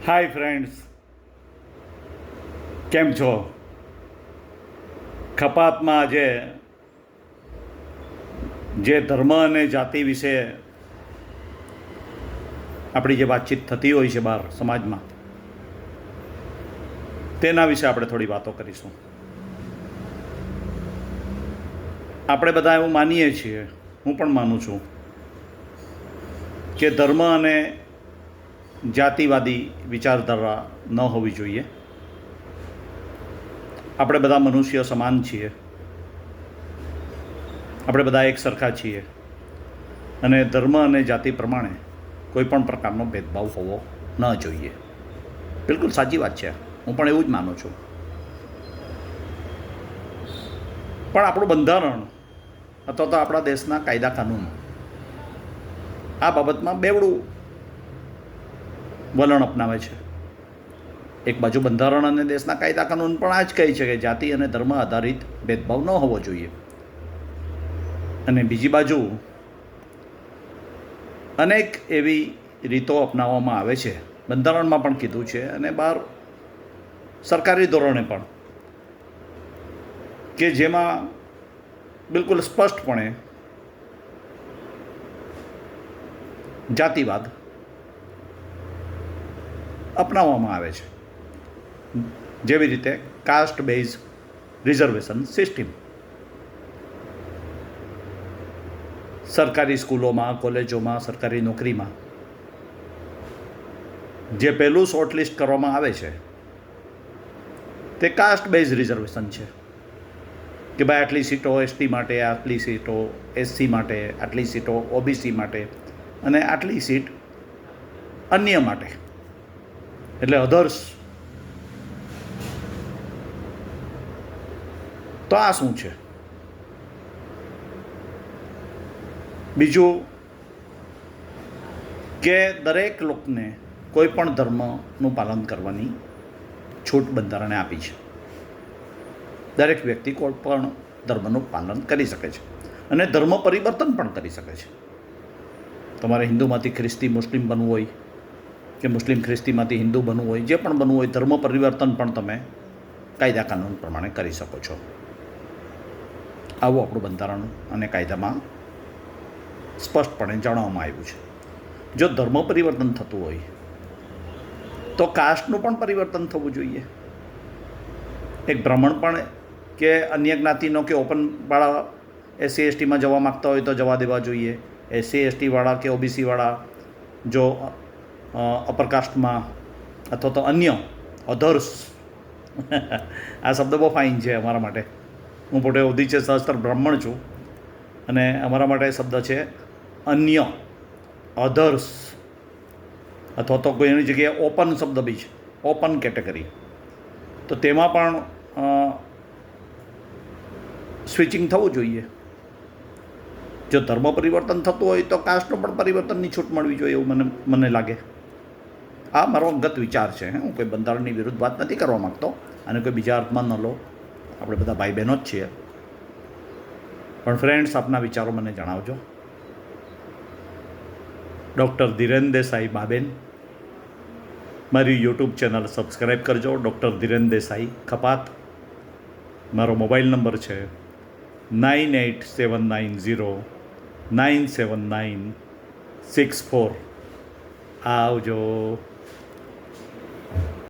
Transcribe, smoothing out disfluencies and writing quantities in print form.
Hi friends, કેમ છો? ખપાતમાં આજે જે ધર્મ અને જાતિ વિશે આપણી જે વાતચીત થતી હોય છે બહાર સમાજમાં, તેના વિશે આપણે થોડી વાતો કરીશું. આપણે બધા એવું માનીએ છીએ, હું પણ માનું છું, કે ધર્મ અને જાતિવાદી વિચારધારા ન હોવી જોઈએ. આપણે બધા મનુષ્ય સમાન છીએ, આપણે બધા એક સરખા છીએ અને ધર્મ અને જાતિ પ્રમાણે કોઈ પણ પ્રકારનો ભેદભાવ હોવો ન જોઈએ. બિલકુલ સાચી વાત છે, હું પણ એવું જ માનું છું. પણ આપણું બંધારણ અથવા તો આપણા દેશના કાયદા કાનૂન આ બાબતમાં બેવડું વલણ અપનાવે છે. એક બાજુ બંધારણ અને દેશના કાયદા કાનૂન પણ આ જ કહે છે કે જાતિ અને ધર્મ આધારિત ભેદભાવ ન હોવો જોઈએ, અને બીજી બાજુ અનેક એવી રીતો અપનાવવામાં આવે છે, બંધારણમાં પણ કીધું છે અને બહાર સરકારી ધોરણે પણ, કે જેમાં બિલકુલ સ્પષ્ટપણે જાતિવાદ અપનાવવામાં આવે છે. જેવી રીતે કાસ્ટ બેઝ રિઝર્વેશન સિસ્ટમ સરકારી સ્કૂલોમાં, કોલેજોમાં, સરકારી નોકરીમાં જે પહેલું શોર્ટલિસ્ટ કરવામાં આવે છે તે કાસ્ટ બેઝ રિઝર્વેશન છે, કે ભાઈ આટલી સીટો એસટી માટે, આટલી સીટો એસસી માટે, આટલી સીટો ઓબીસી માટે અને આટલી સીટ અન્ય માટે, એટલે અધર્સ. તો આ શું છે? બીજું કે દરેક લોકોને કોઈ પણ ધર્મનું પાલન કરવાની છૂટ બંધારણે આપી છે. દરેક વ્યક્તિ કોઈ પણ ધર્મનું પાલન કરી શકે છે અને ધર્મ પરિવર્તન પણ કરી શકે છે. તમારે હિન્દુમાંથી ખ્રિસ્તી મુસ્લિમ બનવું હોય કે મુસ્લિમ ખ્રિસ્તીમાંથી હિન્દુ બનવું હોય, જે પણ બનવું હોય, ધર્મ પરિવર્તન પણ તમે કાયદા કાનૂન પ્રમાણે કરી શકો છો. આવું આપણું બંધારણ અને કાયદામાં સ્પષ્ટપણે જણાવવામાં આવ્યું છે. જો ધર્મ પરિવર્તન થતું હોય તો કાસ્ટનું પણ પરિવર્તન થવું જોઈએ. એક બ્રાહ્મણ પણ કે અન્ય જ્ઞાતિનો કે ઓપનવાળા એસસી એસટીમાં જવા માગતા હોય તો જવા દેવા જોઈએ. એસસી એસટીવાળા કે ઓબીસીવાળા જો અપરકાસ્ટમાં અથવા તો અન્ય અધર્સ આ શબ્દ બહુ ફાઇન છે અમારા માટે. હું પોતે ઉદિચ્ય સહસ્ત્ર બ્રાહ્મણ છું અને અમારા માટે શબ્દ છે અન્ય, અધર્સ, અથવા તો કોઈ એની જગ્યાએ ઓપન શબ્દ બી છે, ઓપન કેટેગરી. તો તેમાં પણ સ્વિચિંગ થવું જોઈએ. જો ધર્મ પરિવર્તન થતું હોય તો કાસ્ટનું પણ પરિવર્તનની છૂટ મળવી જોઈએ, એવું મને લાગે. આ મારો અંગત વિચાર છે. હું કોઈ બંધારણની વિરુદ્ધ વાત નથી કરવા માગતો અને કોઈ બીજા અર્થમાં ન લો, આપણે બધા ભાઈ બહેનો જ છીએ. પણ ફ્રેન્ડ્સ, આપના વિચારો મને જણાવજો. ડૉક્ટર ધીરેન દેસાઈ બાબેન, મારી યુટ્યુબ ચેનલ સબસ્ક્રાઈબ કરજો. ડૉક્ટર ધીરેન દેસાઈ ખપાત. મારો મોબાઈલ નંબર છે 9879097964. આવજો.